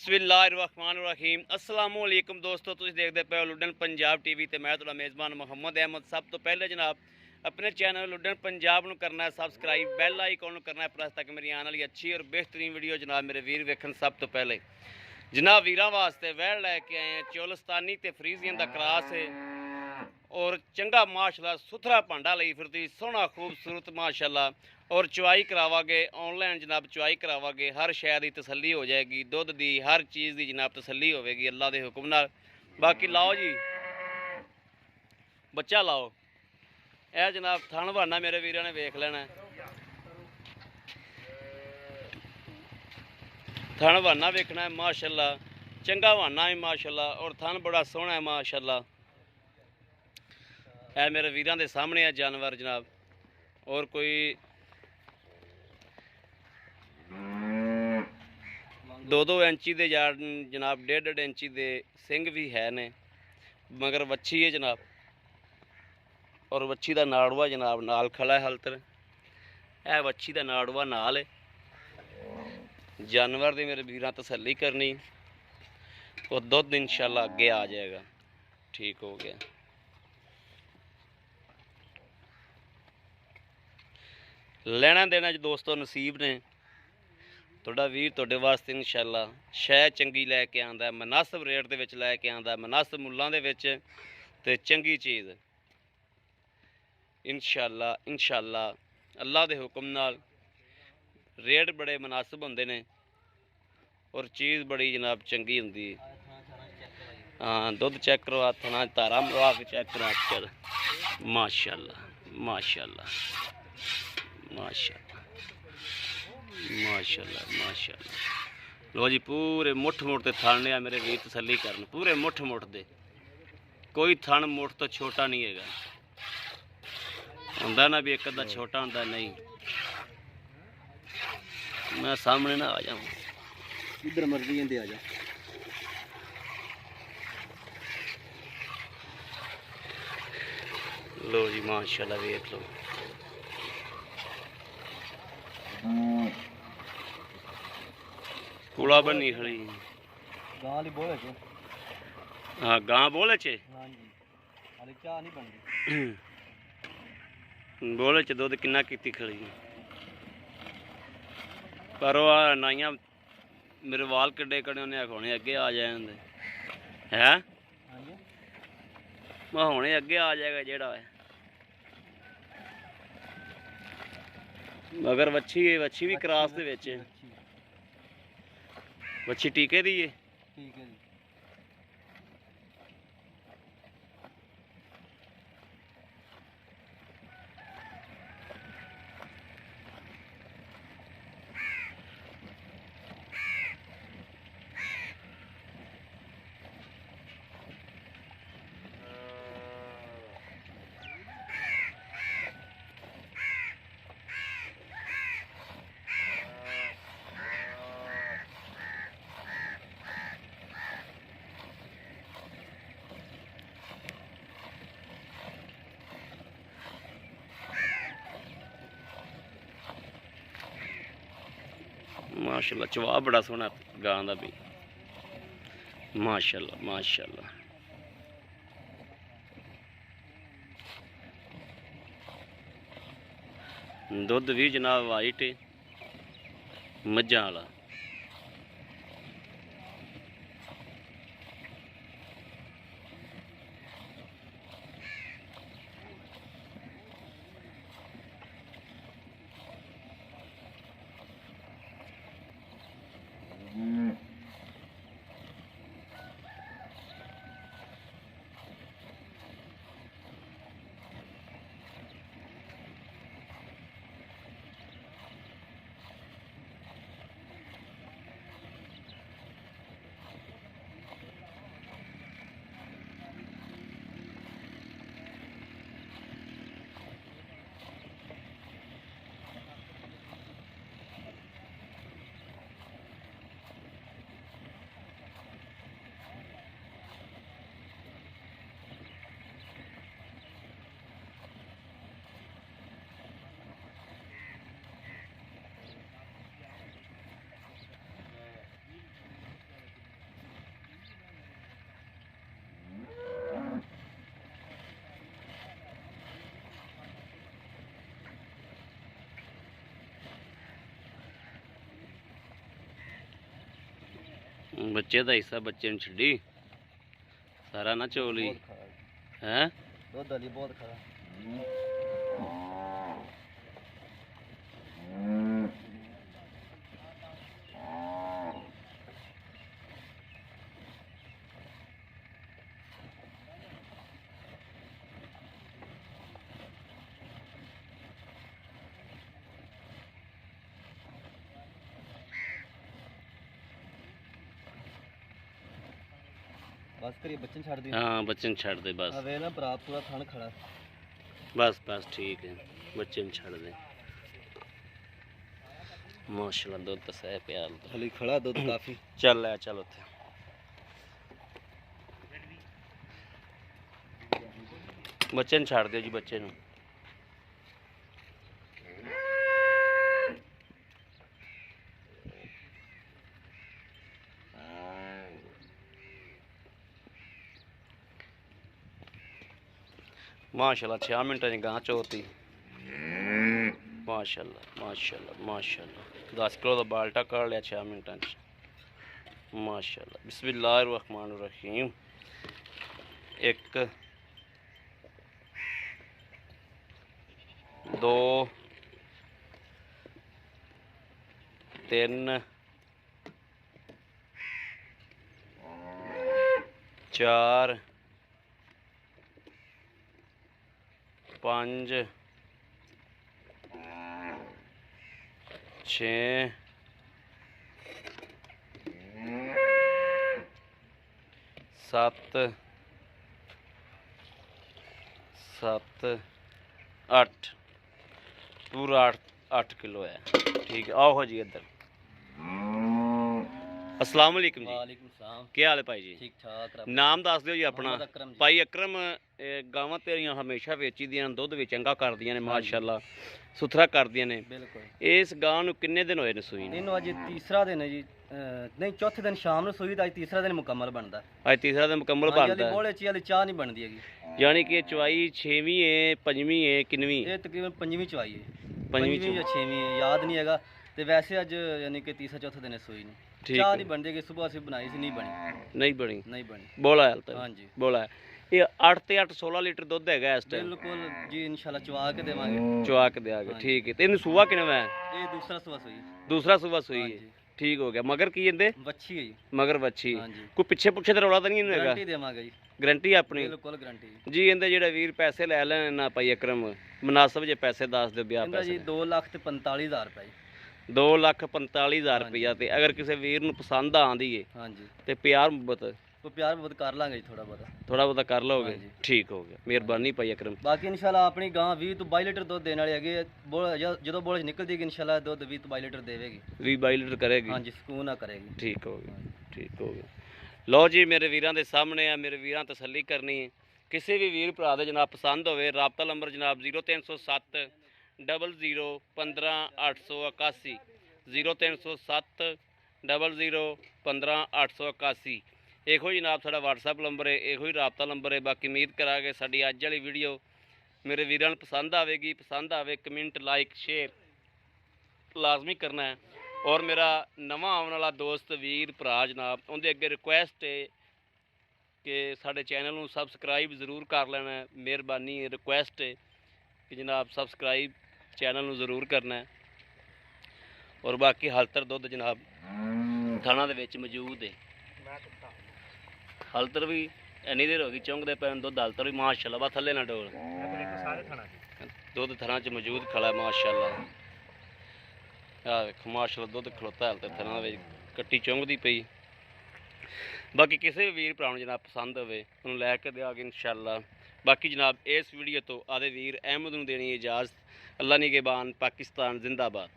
बिस्मिल्लाहिर्रहमानिर्रहीम अस्सलामुअलैकुम दोस्तों, तुम देखते पे हो लुडन पंजाब टीवी ते मैं तुहाडा मेज़बान मुहम्मद अहमद। सब तो पहले जनाब अपने चैनल लुडन पंजाब नूं करना है सबसक्राइब, बैल आइकॉन नूं करना है प्रेस ताकि मेरी आने वाली अच्छी और बेहतरीन वीडियो जनाब मेरे वीर वेखन। सब तो पहले जनाब वीरां वास्ते वैड़ लैके आए हैं चोलस्तानी ते फ्रीजियन दा क्रास है और चंगा माशाल्लाह सुथरा भांडा लई फिरदी, सोहना खूबसूरत माशाल्लाह। और चवाई करावागे ऑनलाइन जनाब, चवाई करावागे, हर शय की तसल्ली हो जाएगी, दुध की हर चीज़ की जनाब तसल्ली होगी अल्लाह के हुक्म नाल। बाकी लाओ जी बच्चा लाओ, यह जनाब थन बहाना मेरे वीरों ने वेख लेना, थन बहाना वेखना है माशाल्लाह, चंगा बहाना है माशाल्लाह और थन बड़ा सोहना है माशाल्लाह। है मेरे वीरों के सामने है जानवर जनाब। और कोई 2-2 इंची के जनाब 1.5 इंची के सिंग भी है ने, मगर वच्छी है जनाब। और वच्छी का नाड़ुआ जनाब नाल खड़ा है हलतर, है वच्छी का नाड़ुआ नाल है। जानवर की मेरे वीरां तसल्ली करनी और दुध इंशाल्लाह अगे आ जाएगा। ठीक हो गया। लेना देना जो दोस्तों नसीब ने, थोड़ा वीर थोड़े वास्ते इंशाल्लाह शै चंगी लैके आंदा है, मुनासिब रेट दे विच लैके आंदा है, मुनासिब मुल्लां दे विच ते चंगी चीज़ इंशाल्लाह। इंशाल्लाह अल्लाह दे हुक्म नाल रेट बड़े मुनासिब होंदे ने और चीज़ बड़ी जनाब चंगी होंदी है। हाँ दुध चेक करो, हत्थ ना धारा मरवा के चेक करो चल। माशाल्लाह माशाल्लाह माशाल्लाह माशाल्लाह माशाल्लाह। लो जी पूरे मुठ मुठ के थन आ मेरे वीर, तसल्ली करन पूरे मुठ मुठ दे, कोई थन मुठ तो छोटा नहीं है। होंदा ना भी एक अद्धा छोटा होंदा, नहीं मैं सामने ना आ जाऊँ, इधर मर्जी आ जा। लो जी माशाल्लाह वेख लो। कुड़ा बनी खड़ी गाली बोले छे। हाँ गां बोले चे। हां जी, अरे चाह नहीं बनदी। बोले च दुध किन्ना कीती खड़ी, पर वह नाइया मेरे वाल कड्डे कड़े उन्हें आखोने अगे आ जाए है। हां जी, मैं होने अगे आ जाएगा जेड़ा है, मगर वच्छी वच्छी भी क्रास दे विच, वच्छी टीके दी है। ठीक है जी। माशाल्लाह चवा बड़ा सोहना गां दा भी, माशाल्लाह माशाल्लाह। दुध भी जनाब वाइट है मझां वाला। ਬੱਚੇ ਦਾ ਹਿੱਸਾ ਬੱਚੇ ਨੂੰ ਛੱਡੀ ਸਾਰਾ ਨਾ ਚੋਲੀ ਬਹੁਤ ਖਰਾ ਜੀ। ਹੈ ਦੁੱਧ ਵਾਲੀ ਬਹੁਤ ਖਰਾ। ਬਸ ਕਰੀ ਬੱਚਨ ਛੱਡ ਦੀ। ਹਾਂ ਬੱਚੇ ਨੂੰ ਛੱਡ ਦੇ ਬਸ ਵੇ ਨਾ ਭਰਾ ਪੂਰਾ ਥਣ ਖੜਾ। ਬਸ ਬਸ ਠੀਕ ਹੈ ਬੱਚੇ ਨੂੰ ਛੱਡ ਦੇ ਮਾਸ਼ਾਅੱਲਾ ਦੁੱਧ ਤਾਂ ਸਹਿ ਪਿਆ ਹਲੀ ਖੜਾ ਦੁੱਧ ਕਾਫੀ। ਚੱਲ ਲੈ ਚੱਲ ਉੱਥੇ ਬੱਚੇ ਨੂੰ ਛੱਡ ਦਿਓ ਜੀ ਬੱਚੇ ਨੂੰ माशाल्लाह 6 मिनट की गां चोती माशाल्लाह माशाल्लाह माशाल्लाह 10 किलो का बाल्टा कर लिया 6 मिनटा माशाल्लाह बिस्मिल्लाहिर्रहमानिर्रहीम 1 2 3 4 5 6 7 7 8 पूरा 8 किलो है ठीक है आओ जी इधर अस्सलाम वालेकुम जी ਵਾਲੇਕੁਮ ਸਲਾਮ। ਕੀ ਹਾਲ ਹੈ ਭਾਈ ਜੀ ਠੀਕ ਠਾਕ ਰੱਬ। ਨਾਮ ਦੱਸ ਦਿਓ ਜੀ ਆਪਣਾ ਮੁਹੰਮਦ ਅਕਰਮ ਜੀ। ਭਾਈ ਅਕਰਮ ਗਾਵਾਂ ਤੇਰੀਆਂ ਹਮੇਸ਼ਾ ਵੇਚੀ ਦੀਆਂ ਨੇ, ਦੁੱਧ ਵੀ ਚੰਗਾ ਕਰਦੀਆਂ ਨੇ ਮਾਸ਼ਾਅੱਲਾ ਸੁਥਰਾ ਕਰਦੀਆਂ ਨੇ। ਬਿਲਕੁਲ। ਇਸ ਗਾਂ ਨੂੰ ਕਿੰਨੇ ਦਿਨ ਹੋਏ ਨੇ ਸੂਈ ਨੂੰ? ਇਹਨੂੰ ਅੱਜ ਤੀਸਰਾ ਦਿਨ ਹੈ ਜੀ। ਨਹੀਂ ਚੌਥੇ ਦਿਨ ਸ਼ਾਮ ਨੂੰ ਸੂਈ ਤਾਂ ਅੱਜ ਤੀਸਰਾ ਦਿਨ ਮੁਕੰਮਲ ਬਣਦਾ। ਅੱਜ ਤੀਸਰਾ ਦਿਨ ਮੁਕੰਮਲ ਹਾਂਜੀ, ਬਣਦਾ ਹਲੀ ਬੋਲੇ ਚ ਹਲੀ ਚਾਹ ਨਹੀਂ ਬਣਦੀ ਹੈਗੀ। ਯਾਨੀ ਕਿ ਚਵਾਈ 6ਵੀਂ ਹੈ 5ਵੀਂ ਹੈ ਕਿੰਨਵੀਂ? ਇਹ ਤਕਰੀਬਨ 5ਵੀਂ ਚਵਾਈ ਹੈ। ਪੰਜਵੀਂ 5ਵੀਂ ਜਾਂ 6ਵੀਂ ਹੈ ਯਾਦ ਨਹੀਂ ਹੈਗਾ। ਤੇ ਵੈਸੇ ਅੱਜ ਯਾਨੀ ਕਿ ਤੀਸਰਾ ਚੌਥਾ ਦਿਨ ਹੈ ਸੂਈ ਨੂੰ। ਠੀਕ ਚਾਹ ਹੈ। ਨਹੀਂ ਬਣਦੀ ਕਿ ਸਵੇਰ ਅਸੀਂ ਬਣਾਈ ਸੀ ਨਹੀਂ ਬਣੀ। ਨਹੀਂ ਬਣੀ ਨਹੀਂ ਬਣੀ। ਬੋਲਾ ਹਾਲ ਤੱਕ ਹਾਂਜੀ ਬੋਲਾ ਇਹ 8 ਤੇ 8 16 ਲੀਟਰ ਦੁੱਧ ਹੈਗਾ ਇਸ ਟਾਈਮ ਬਿਲਕੁਲ ਜੀ ਇਨਸ਼ਾਅੱਲਾ ਚਵਾ ਕੇ ਦੇਵਾਂਗੇ। ਚਵਾ ਕੇ ਦਿਆਗੇ ਹਾਂਜੀ। ਠੀਕ ਹੈ ਤੇ ਇਹਨੂੰ ਸੂਆ ਕਿੰਨਾ ਹੈ? ਇਹ ਦੂਸਰਾ ਸੂਆ ਸੂਈ। ਦੂਸਰਾ ਸੂਆ ਸੂਈ ਹੈ ਹਾਂਜੀ। ਠੀਕ ਹੋ ਗਿਆ ਮਗਰ ਕੀ ਕਹਿੰਦੇ ਵੱਛੀ ਹੈ ਜੀ। ਮਗਰ ਵੱਛੀ ਹਾਂਜੀ। ਕੋਈ ਪਿੱਛੇ ਪੁੱਛੇ ਤੇ ਰੌਲਾ ਤਾਂ ਨਹੀਂ ਇਹਨੂੰ ਹੈਗਾ? ਗਾਰੰਟੀ ਦੇਵਾਂਗੇ ਜੀ। ਗਰੰਟੀ ਆਪਣੀ ਬਿਲਕੁਲ ਗਾਰੰਟੀ। ਜੀ ਇਹਦੇ ਜਿਹੜੇ ਵੀਰ ਪੈਸੇ ਲੈ ਲੈਣ ਨਾ ਭਾਈ ਅਕਰਮ ਮੁਨਾਸਬ ਜੇ ਪੈਸੇ ਦੱਸ ਦਿਓ ਵਿਆਹ ਇਹਦਾ ਜੀ ਪੈਸੇ 2,45,000 ਰੁਪਏ ਜੀ। 2,45,000 ਰੁਪਇਆ ਤੇ ਅਗਰ ਕਿਸੇ ਵੀਰ ਨੂੰ ਪਸੰਦ ਆਂਦੀ ਏ ਹਾਂਜੀ ਤੇ ਪਿਆਰ ਮੁਹੱਬਤ ਕੋਈ ਪਿਆਰ ਬਹੁਤ ਕਰ ਲਾਂਗੇ ਜੀ ਥੋੜਾ ਬਹੁਤਾ। ਥੋੜਾ ਬਹੁਤਾ ਕਰ ਲਓਗੇ ਹਾਂਜੀ। ਠੀਕ ਹੋ ਗਿਆ ਮਿਹਰਬਾਨੀ ਭਾਈ ਅਕਰਮ ਬਾਕੀ ਇਨਸ਼ਾਅੱਲਾ ਆਪਣੀ ਗਾਂ 20 ਤੋਂ 22 ਲੀਟਰ ਦੁੱਧ ਦੇਣ ਵਾਲੀ ਹੈਗੀ ਹੈ। ਜਦੋਂ ਬੋਲ ਨਿਕਲਦੀ ਹੈ ਇਨਸ਼ਾਅੱਲਾ ਦੁੱਧ 20 ਤੋਂ 22 ਲੀਟਰ ਦੇਵੇਗੀ। 20-22 ਲੀਟਰ ਕਰੇਗੀ ਹਾਂਜੀ ਸਕੂਨ ਨਾ ਕਰੇਗੀ। ਠੀਕ ਹੋ ਗਿਆ ਠੀਕ ਹੋ ਗਿਆ ਲਓ ਜੀ ਮੇਰੇ ਵੀਰਾਂ ਦੇ ਸਾਹਮਣੇ ਆ ਮੇਰੇ ਵੀਰਾਂ ਤਸੱਲੀ ਕਰਨੀ ਹੈ ਕਿਸੇ ਵੀ ਵੀਰ ਭਰਾ ਦੇ ਜਨਾਬ ਪਸੰਦ ਹੋਵੇ ਰਾਬਤਾ ਨੰਬਰ ਜਨਾਬ 0307 00 15 881 0307 00 15 881 ਇਹੋ ਜਨਾਬ ਸਾਡਾ WhatsApp ਨੰਬਰ ਹੈ ਇਹੋ ਹੀ ਰਾਬਤਾ ਨੰਬਰ ਹੈ ਬਾਕੀ ਉਮੀਦ ਕਰਾਂਗੇ ਸਾਡੀ ਅੱਜ ਵਾਲੀ ਵੀਡੀਓ ਮੇਰੇ ਵੀਰਾਂ ਨੂੰ ਪਸੰਦ ਆਵੇਗੀ ਪਸੰਦ ਆਵੇ ਕਮੈਂਟ ਲਾਈਕ ਸ਼ੇਅਰ ਲਾਜ਼ਮੀ ਕਰਨਾ ਹੈ ਔਰ ਮੇਰਾ ਨਵਾਂ ਆਉਣ ਵਾਲਾ ਦੋਸਤ ਵੀਰ ਭਰਾ ਜਨਾਬ ਉਹਦੇ ਅੱਗੇ ਰਿਕੁਐਸਟ ਹੈ ਕਿ ਸਾਡੇ ਚੈਨਲ ਨੂੰ ਸਬਸਕ੍ਰਾਈਬ ਜ਼ਰੂਰ ਕਰ ਲੈਣਾ ਹੈ ਮਿਹਰਬਾਨੀ ਰਿਕੁਐਸਟ ਹੈ ਕਿ ਜਨਾਬ ਸਬਸਕ੍ਰਾਈਬ ਚੈਨਲ ਨੂੰ ਜ਼ਰੂਰ ਕਰਨਾ ਹੈ ਔਰ ਬਾਕੀ ਹਲਤਰ ਦੁੱਧ ਜਨਾਬ ਥਾਣਾ ਦੇ ਵਿੱਚ ਮੌਜੂਦ ਹੈ ਹਲਤਰ ਵੀ ਇੰਨੀ ਦੇਰ ਹੋ ਗਈ ਚੌਂਕਦੇ ਪੈਣ ਦੁੱਧ ਹਲਤਰ ਵੀ ਮਾਸ਼ਾਅੱਲਾ ਬਾ ਥੱਲੇ ਨਾ ਡੋਲ ਦੁੱਧ ਥਾਣਾ 'ਚ ਮੌਜੂਦ ਖੜਾ ਮਾਸ਼ਾਅੱਲਾ ਆ ਵੇਖੋ ਮਾਸ਼ਾਅੱਲਾ ਦੁੱਧ ਖਲੋਤਾ ਹਲਤਰ ਥਾਣਾ ਵਿੱਚ ਕੱਟੀ ਚੌਂਕਦੀ ਪਈ ਬਾਕੀ ਕਿਸੇ ਵੀ ਵੀਰ ਭਰਾ ਨੂੰ ਜਨਾਬ ਪਸੰਦ ਹੋਵੇ ਉਹਨੂੰ ਲੈ ਕੇ ਦਿਆਂਗੇ ਇਨਸ਼ਾਅੱਲਾ ਬਾਕੀ ਜਨਾਬ ਇਸ ਵੀਡੀਓ ਤੋਂ ਆਦੇ ਵੀਰ ਅਹਿਮਦ ਨੂੰ ਦੇਣੀ ਇਜਾਜ਼ਤ ਅੱਲਾ ਨਿਗਹਿਬਾਨ ਪਾਕਿਸਤਾਨ ਜ਼ਿੰਦਾਬਾਦ।